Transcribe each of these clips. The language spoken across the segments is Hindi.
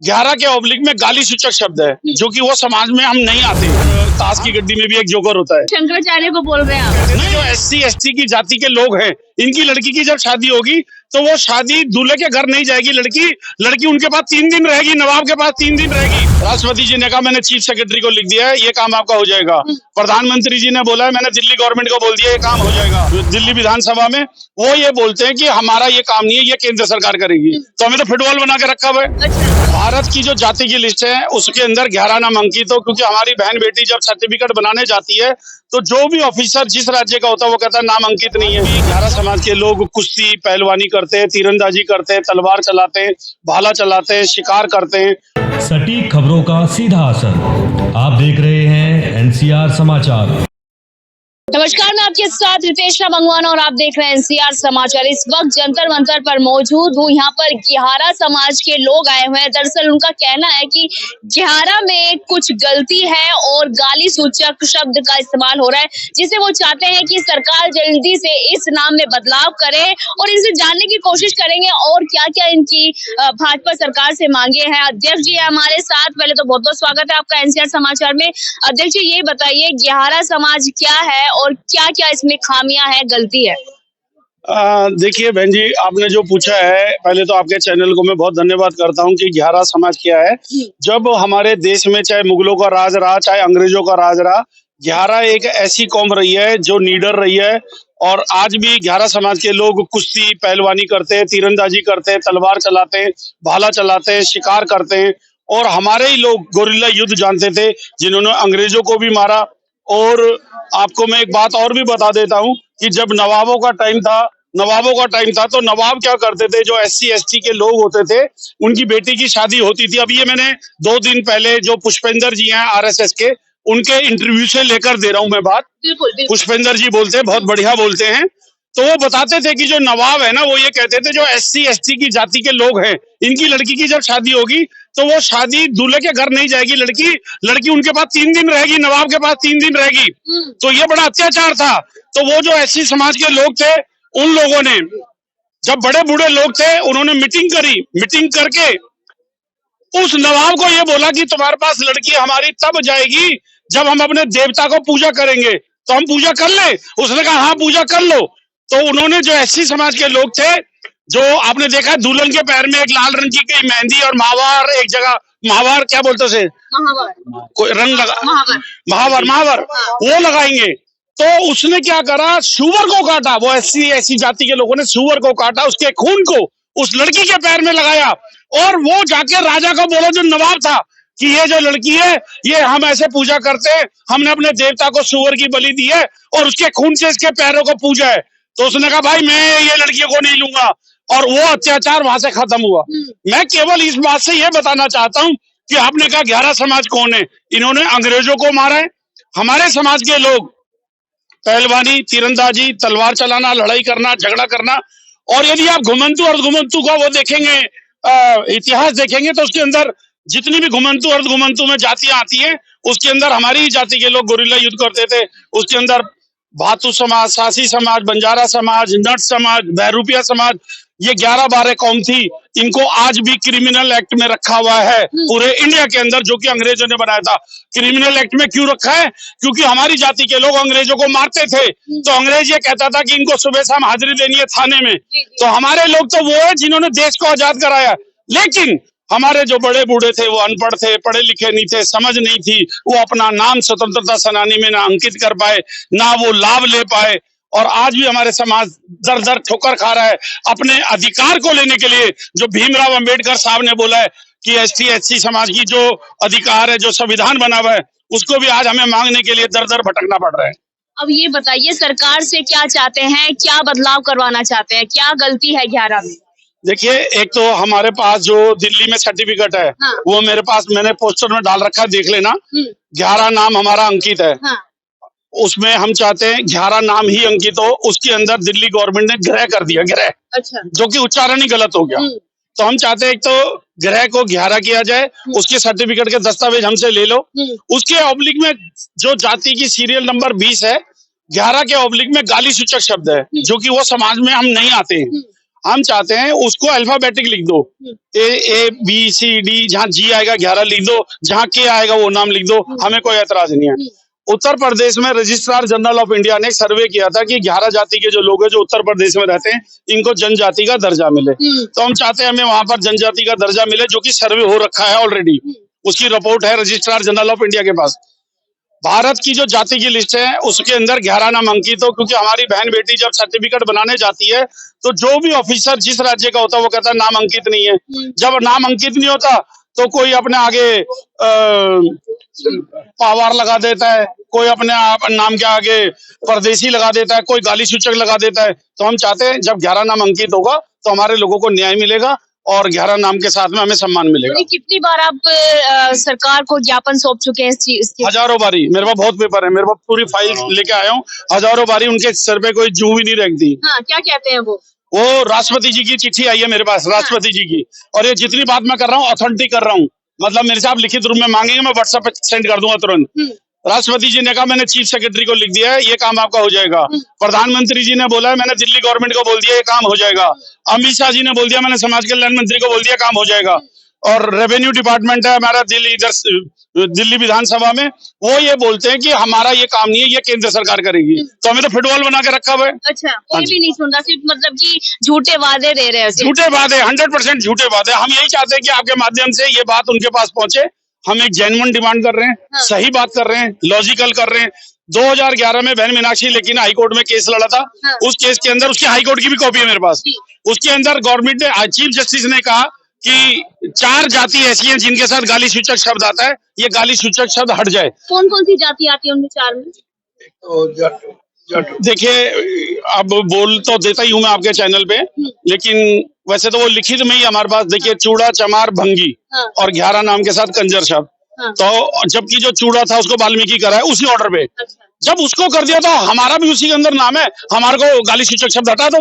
11 के ऑब्लिक में गाली सूचक शब्द है, जो कि वो समाज में हम नहीं आते। ताश की गड्डी में भी एक जोकर होता है। शंकराचार्य को बोल रहे हैं आप? नहीं, जो SC ST की जाति के लोग हैं, इनकी लड़की की जब शादी होगी तो वो शादी दूल्हे के घर नहीं जाएगी। लड़की उनके पास 3 दिन रहेगी, नवाब के पास 3 दिन रहेगी। राष्ट्रपति जी ने कहा मैंने चीफ सेक्रेटरी को लिख दिया है, ये काम आपका हो जाएगा। प्रधानमंत्री जी ने बोला है, मैंने दिल्ली गवर्नमेंट को बोल दिया, ये काम हो जाएगा। दिल्ली विधानसभा में वो ये बोलते हैं कि हमारा ये काम नहीं है, ये केंद्र सरकार करेगी। तो हमें तो फुटबॉल बना के रखा हुआ है। भारत की जो जाति की लिस्ट है उसके अंदर 11 नाम अंकित हो, क्योंकि हमारी बहन बेटी जब सर्टिफिकेट बनाने जाती है तो जो भी ऑफिसर जिस राज्य का होता है वो कहता है नाम अंकित नहीं है। 11 समाज के लोग कुश्ती पहलवानी करते हैं, तीरंदाजी करते हैं, तलवार चलाते हैं, भाला चलाते हैं, शिकार करते हैं। सटीक खबरों का सीधा असर। आप देख रहे हैं NCR समाचार। नमस्कार, मैं आपके साथ रितेश मंगवाना और आप देख रहे हैं NCR समाचार। इस वक्त जंतर मंतर पर मौजूद हूँ। यहाँ पर 11 समाज के लोग आए हुए हैं। दरअसल उनका कहना है कि 11 में कुछ गलती है और गाली सूचक शब्द का इस्तेमाल हो रहा है, जिसे वो चाहते हैं कि सरकार जल्दी से इस नाम में बदलाव करे और इनसे जानने की कोशिश करेंगे और क्या क्या इनकी भाजपा सरकार से मांगे हैं। अध्यक्ष जी हमारे साथ, पहले तो बहुत बहुत स्वागत है आपका NCR समाचार में। अध्यक्ष जी, ये बताइए 11 समाज क्या है और क्या क्या इसमें खामियां है, गलती है? देखिए बहन जी, आपने जो पूछा है, पहले तो आपके चैनल को मैं बहुत धन्यवाद करता हूं कि 11 समाज क्या है। जब हमारे देश में चाहे मुगलों का राज रहा, चाहे अंग्रेजों का राज रहा, 11 एक ऐसी कौम रही है जो नीडर रही है। और आज भी 11 समाज के लोग कुश्ती पहलवानी करते हैं, तीरंदाजी करते हैं, तलवार चलाते हैं, भाला चलाते हैं, शिकार करते हैं। और हमारे ही लोग गोरिल्ला युद्ध जानते थे, जिन्होंने अंग्रेजों को भी मारा। और आपको मैं एक बात और भी बता देता हूं कि जब नवाबों का टाइम था तो नवाब क्या करते थे, जो SC ST के लोग होते थे उनकी बेटी की शादी होती थी। अब ये मैंने 2 दिन पहले जो पुष्पेंद्र जी हैं RSS के, उनके इंटरव्यू से लेकर दे रहा हूं मैं बात। बिल्कुल। पुष्पेंद्र जी बोलते हैं, बहुत बढ़िया बोलते हैं। तो वो बताते थे कि जो नवाब है ना, वो ये कहते थे जो SC ST की जाति के लोग हैं, इनकी लड़की की जब शादी होगी तो वो शादी दूल्हे के घर नहीं जाएगी। लड़की उनके पास 3 दिन रहेगी, नवाब के पास 3 दिन रहेगी। तो ये बड़ा अत्याचार था। तो वो जो SC समाज के लोग थे, उन लोगों ने, जब बड़े बूढ़े लोग थे, उन्होंने मीटिंग करी। मीटिंग करके उस नवाब को ये बोला कि तुम्हारे पास लड़की हमारी तब जाएगी जब हम अपने देवता को पूजा करेंगे, तो हम पूजा कर ले। उसने कहा हाँ पूजा कर लो। तो उन्होंने, जो SC समाज के लोग थे, जो आपने देखा दुल्हन के पैर में एक लाल रंग की मेहंदी और महावर, एक जगह महावर क्या बोलते थे, कोई रंग लगा, महावर वो लगाएंगे। तो उसने क्या करा, सूअर को काटा। वो SC SC जाति के लोगों ने सूअर को काटा, उसके खून को उस लड़की के पैर में लगाया। और वो जाके राजा को बोला, जो नवाब था, कि ये जो लड़की है, ये हम ऐसे पूजा करते हैं, हमने अपने देवता को सूअर की बलि दी है और उसके खून से इसके पैरों को पूजा है। तो उसने कहा भाई मैं ये लड़की को नहीं लूंगा, और वो अत्याचार वहां से खत्म हुआ। मैं केवल इस बात से ये बताना चाहता हूं कि आपने कहा 11 समाज कौन है, इन्होंने अंग्रेजों को मारा है। हमारे समाज के लोग पहलवानी, तीरंदाजी, तलवार चलाना, लड़ाई करना, झगड़ा करना। और यदि आप घुमंतु और अर्धघुमंतु का वो देखेंगे, इतिहास देखेंगे, तो उसके अंदर जितनी भी घुमंतु अर्धघुमंतु में जातियां आती हैं, उसके अंदर हमारी जाति के लोग गोरिल्ला युद्ध करते थे। उसके अंदर भातु समाज, सासी समाज, बंजारा समाज, नट समाज, बहरूपिया समाज, ये 11-12 कौम थी। इनको आज भी क्रिमिनल एक्ट में रखा हुआ है पूरे इंडिया के अंदर, जो कि अंग्रेजों ने बनाया था। क्रिमिनल एक्ट में क्यों रखा है? क्योंकि हमारी जाति के लोग अंग्रेजों को मारते थे, तो अंग्रेज ये कहता था कि इनको सुबह शाम हाजिरी देनी है थाने में। तो हमारे लोग तो वो है जिन्होंने देश को आजाद कराया। लेकिन हमारे जो बड़े बूढ़े थे वो अनपढ़ थे, पढ़े लिखे नहीं थे, समझ नहीं थी, वो अपना नाम स्वतंत्रता सेनानी में ना अंकित कर पाए, ना वो लाभ ले पाए। और आज भी हमारे समाज दर दर ठोकर खा रहा है अपने अधिकार को लेने के लिए। जो भीमराव अंबेडकर साहब ने बोला है कि ST SC समाज की जो अधिकार है, जो संविधान बना हुआ है, उसको भी आज हमें मांगने के लिए दर दर भटकना पड़ रहा है। अब ये बताइए, सरकार से क्या चाहते हैं, क्या बदलाव करवाना चाहते हैं, क्या गलती है 11 में? देखिए, एक तो हमारे पास जो दिल्ली में सर्टिफिकेट है, हाँ। वो मेरे पास, मैंने पोस्टर में डाल रखा है, देख लेना। 11 नाम हमारा अंकित है। हाँ। उसमें हम चाहते हैं 11 नाम ही अंकित हो। उसके अंदर दिल्ली गवर्नमेंट ने ग्रह कर दिया, ग्रह, अच्छा, जो कि उच्चारण ही गलत हो गया। तो हम चाहते हैं एक तो ग्रह को 11 किया जाए, उसके सर्टिफिकेट के दस्तावेज हमसे ले लो। उसके ऑब्लिक में जो जाति की सीरियल नंबर 20 है, 11 के ऑब्लिक में गाली सूचक शब्द है, जो कि वो समाज में हम नहीं आते हैं। हम चाहते हैं उसको अल्फाबेटिक लिख दो, A B C D, जहाँ G आएगा 11 लिख दो, जहाँ K आएगा वो नाम लिख दो, हमें कोई एतराज नहीं है। उत्तर प्रदेश में रजिस्ट्रार जनरल ऑफ इंडिया ने एक सर्वे किया था कि 11 जाति के जो लोग हैं जो उत्तर प्रदेश में रहते हैं इनको जनजाति का दर्जा मिले। तो हम चाहते हैं हमें वहां पर जनजाति का दर्जा मिले, जो कि सर्वे हो रखा है ऑलरेडी, उसकी रिपोर्ट है रजिस्ट्रार जनरल ऑफ इंडिया के पास। भारत की जो जाति की लिस्ट है उसके अंदर 11 नाम अंकित हो, क्योंकि हमारी बहन बेटी जब सर्टिफिकेट बनाने जाती है तो जो भी ऑफिसर जिस राज्य का होता है वो कहता है नाम अंकित नहीं है। जब नाम अंकित नहीं होता तो कोई अपने आगे पावर लगा देता है, कोई अपने आप नाम के आगे परदेसी लगा देता है, कोई गाली सूचक लगा देता है। तो हम चाहते हैं जब 11 नाम अंकित होगा तो हमारे लोगों को न्याय मिलेगा और 11 नाम के साथ में हमें सम्मान मिलेगा। कितनी बार आप सरकार को ज्ञापन सौंप चुके हैं इस चीज की? हजारों बारी, मेरे पास बहुत पेपर है, मेरे पास पूरी फाइल लेके आया हूँ। हजारों बारी उनके सर पे कोई जू भी नहीं रखती। हाँ, क्या कहते हैं वो राष्ट्रपति जी की चिट्ठी आई है मेरे पास, राष्ट्रपति जी की, और ये जितनी बात मैं कर रहा हूँ ऑथेंटिक कर रहा हूँ, मतलब मेरे से आप लिखित रूप में मांगेंगे मैं व्हाट्सएप पे सेंड कर दूंगा तुरंत। राष्ट्रपति जी ने कहा मैंने चीफ सेक्रेटरी को लिख दिया है, ये काम आपका हो जाएगा। प्रधानमंत्री जी ने बोला है मैंने दिल्ली गवर्नमेंट को बोल दिया, ये काम हो जाएगा। अमित शाह जी ने बोल दिया, मैंने समाज कल्याण मंत्री को बोल दिया, काम हो जाएगा। और रेवेन्यू डिपार्टमेंट है हमारा दिल्ली विधानसभा में, वो ये बोलते हैं कि हमारा ये काम नहीं है, ये केंद्र सरकार करेगी। तो हमें तो फुटबॉल बना के रखा हुआ है। अच्छा, कोई भी नहीं सुन रहा, सिर्फ मतलब कि झूठे वादे दे रहे हैं। झूठे वादे, 100% झूठे वादे। हम यही चाहते हैं कि आपके माध्यम से ये बात उनके पास पहुंचे। हम एक जेन्युइन डिमांड कर रहे हैं, हाँ। सही बात कर रहे हैं, लॉजिकल कर रहे हैं। 2011 में बहन मीनाक्षी लेकिन हाईकोर्ट में केस लड़ा था, हाँ। उस केस के अंदर उसकी हाईकोर्ट की भी कॉपी है मेरे पास। उसके अंदर गवर्नमेंट ने, चीफ जस्टिस ने कहा कि 4 जाति ऐसी हैं जिनके साथ गाली सूचक शब्द आता है, ये गाली सूचक शब्द हट जाए। कौन कौन सी जाति आती है उनमें 4 में? देखिए, अब बोल तो देता ही हूँ मैं आपके चैनल पे, लेकिन वैसे तो वो लिखित में ही हमारे पास, देखिए चूड़ा, चमार, भंगी, हाँ। और 11 नाम के साथ कंजर शब्द। हाँ। तो जबकि जो चूड़ा था उसको वाल्मीकि करा है उसी ऑर्डर पे। अच्छा। जब उसको कर दिया तो हमारा भी उसी के अंदर नाम है, हमारे को गाली सूचक शब्द हटा दो।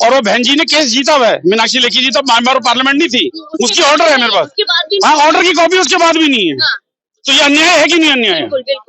और वो बहन जी ने केस जीता हुआ है, मीनाक्षी लेखी जी, तब मेंबर पार्लियामेंट नहीं थी, उसकी ऑर्डर है मेरे पास। उसके बाद भी हाँ, ऑर्डर की कॉपी उसके बाद भी नहीं है। हाँ। तो ये अन्याय है कि नहीं अन्याय है? बिल्कुल बिल्कुल।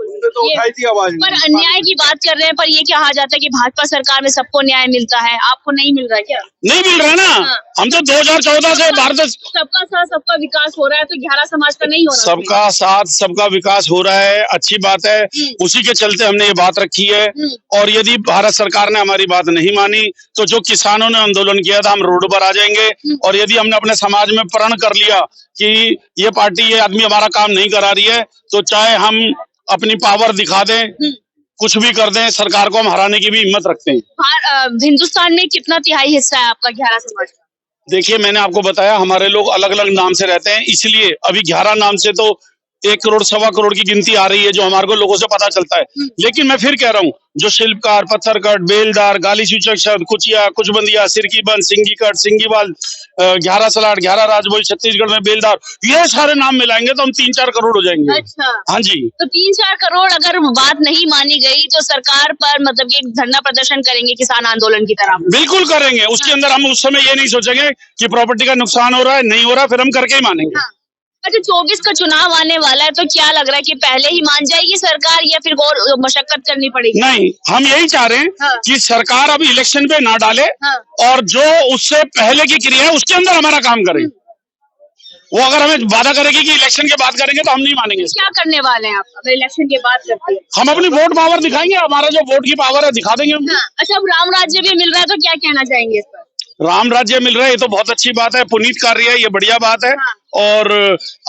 पर अन्याय की बात कर रहे हैं, पर ये कहा जाता है कि भाजपा सरकार में सबको न्याय मिलता है, आपको नहीं मिल रहा है क्या? नहीं मिल रहा है ना। हाँ। हम तो 2014 से भारत, सबका साथ सबका विकास हो रहा है, तो 11 समाज का नहीं हो रहा? सबका साथ सबका विकास हो रहा है, अच्छी बात है, उसी के चलते हमने ये बात रखी है। और यदि भारत सरकार ने हमारी बात नहीं मानी तो जो किसानों ने आंदोलन किया था हम रोड पर आ जाएंगे। और यदि हमने अपने समाज में प्रण कर लिया कि ये पार्टी, ये आदमी हमारा काम नहीं करा रही है, तो चाहे हम अपनी पावर दिखा दें, कुछ भी कर दें, सरकार को हम हराने की भी हिम्मत रखते हैं। हिंदुस्तान में कितना तिहाई हिस्सा है आपका 11 समाज का? देखिए, मैंने आपको बताया हमारे लोग अलग अलग नाम से रहते हैं, इसलिए अभी 11 नाम से तो 1 करोड़ 1.25 करोड़ की गिनती आ रही है जो हमारे को लोगों से पता चलता है। लेकिन मैं फिर कह रहा हूँ, जो शिल्पकार, पत्थरकट, बेलदार, गाली सूचक शब्द, कुचिया, कुचबंदिया, सिरकीबंद, सिंगीकट, सिंगीवाल, 11 सलाट, 11 राजभोज, छत्तीसगढ़ में बेलदार, ये सारे नाम मिलाएंगे तो हम 3-4 करोड़ हो जाएंगे। अच्छा। हाँ जी। तो 3-4 करोड़ अगर बात नहीं मानी गई तो सरकार पर मतलब कि धरना प्रदर्शन करेंगे किसान आंदोलन की तरह? बिल्कुल करेंगे। उसके अंदर हम उस समय ये नहीं सोचेंगे कि प्रॉपर्टी का नुकसान हो रहा है, नहीं हो रहा, फिर हम करके ही मानेंगे। हाँ। अच्छा, 24 का चुनाव आने वाला है, तो क्या लग रहा है कि पहले ही मान जाएगी सरकार या फिर और मशक्कत करनी पड़ेगी? नहीं, हम यही चाह रहे हैं हाँ। कि सरकार अब इलेक्शन पे ना डाले, हाँ। और जो उससे पहले की क्रिया है उसके अंदर हमारा काम करे। वो अगर हमें वादा करेगी कि इलेक्शन के बाद करेंगे तो हम नहीं मानेंगे। क्या करने वाले हैं आप अगर इलेक्शन के बाद करते हैं? हम अपनी वोट पावर दिखाएंगे, हमारा जो वोट की पावर है दिखा देंगे हम। हाँ। अच्छा, अब राम राज्य भी मिल रहा है तो क्या कहना चाहेंगे इस पर? राम राज्य मिल रहा है, ये तो बहुत अच्छी बात है, पुनीत कार्य है, ये बढ़िया बात है। हाँ। और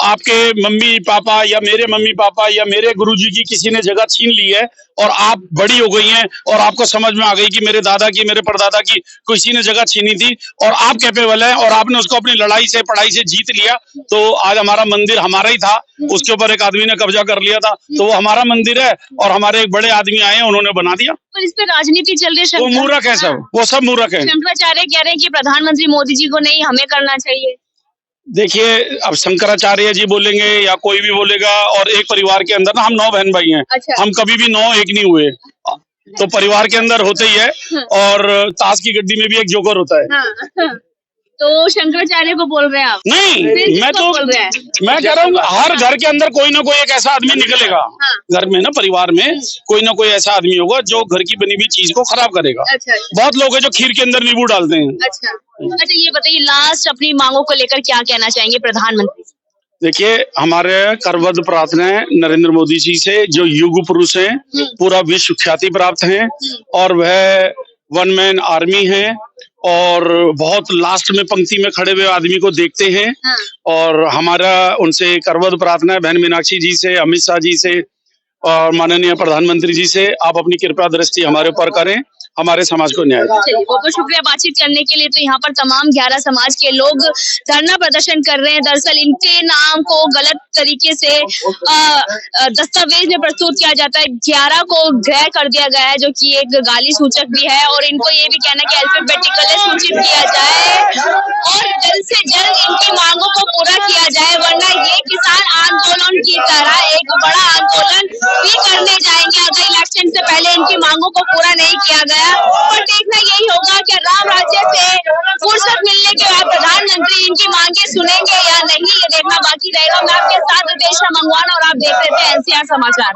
आपके मम्मी पापा या मेरे मम्मी पापा या मेरे गुरुजी की किसी ने जगह छीन ली है और आप बड़ी हो गई हैं और आपको समझ में आ गई कि मेरे दादा की, मेरे परदादा की किसी ने जगह छीनी थी और आप कैपेबल है और आपने उसको अपनी लड़ाई से, पढ़ाई से जीत लिया, तो आज हमारा मंदिर हमारा ही था, उसके ऊपर एक आदमी ने कब्जा कर लिया था, तो वो हमारा मंदिर है और हमारे एक बड़े आदमी आए हैं, उन्होंने बना दिया। पर इस पे राजनीति चल रही है। वो मूर्ख है सब, वो सब मूर्ख है। शंकराचार्य कह रहे हैं कि प्रधानमंत्री मोदी जी को नहीं, हमें करना चाहिए। देखिए, अब शंकराचार्य जी बोलेंगे या कोई भी बोलेगा, और एक परिवार के अंदर ना हम 9 बहन भाई हैं। अच्छा। हम कभी भी 9 एक नहीं हुए, तो परिवार के अंदर होते ही है। और ताश की गड्डी में भी एक जोकर होता है। हाँ। तो शंकराचार्य को बोल रहे हैं आप? नहीं, फिर मैं किसको तो बोल रहे हैं? मैं कह रहा हूँ हर घर के अंदर कोई ना कोई एक ऐसा आदमी निकलेगा। हाँ। घर में ना, परिवार में कोई ना कोई ऐसा आदमी होगा जो घर की बनी हुई चीज को खराब करेगा। अच्छा बहुत लोग हैं जो खीर के अंदर नींबू डालते हैं। अच्छा अच्छा, ये बताइए लास्ट अपनी मांगों को लेकर क्या कहना चाहेंगे प्रधानमंत्री? देखिए, हमारे करवद प्रार्थना है नरेंद्र मोदी जी से, जो युग पुरुष हैं, पूरा विश्व ख्याति प्राप्त हैं, और वह वन मैन आर्मी है, और बहुत लास्ट में पंक्ति में खड़े हुए आदमी को देखते हैं। हाँ। और हमारा उनसे करवद प्रार्थना है, बहन मीनाक्षी जी से, अमित शाह जी से और माननीय प्रधानमंत्री जी से, आप अपनी कृपा दृष्टि हमारे ऊपर करें, हमारे समाज को न्याय दें। चलिए, बहुत बहुत शुक्रिया बातचीत करने के लिए। तो यहाँ पर तमाम 11 समाज के लोग धरना प्रदर्शन कर रहे हैं। दरअसल इनके नाम को गलत तरीके से दस्तावेज में प्रस्तुत किया जाता है। 11 को ग्रह कर दिया गया है, जो कि एक गाली सूचक भी है, और इनको ये भी कहना है कि अल्फाबेटिकली सूचित किया जाए और जल्द से जल्द इनकी मांगों को पूरा किया जाए, वरना ये किसान आंदोलन की तरह एक बड़ा आंदोलन भी करने जाएंगे अगर इलेक्शन से पहले इनकी मांगों को पूरा नहीं किया गया। और देखना यही होगा कि राम राज्य से फुर्सत मिलने के बाद प्रधानमंत्री इनकी मांगे सुनेंगे या नहीं, ये देखना बाकी रहेगा। मैं आपके साथ रितेश मंगवाना और आप देख रहे थे NCR समाचार।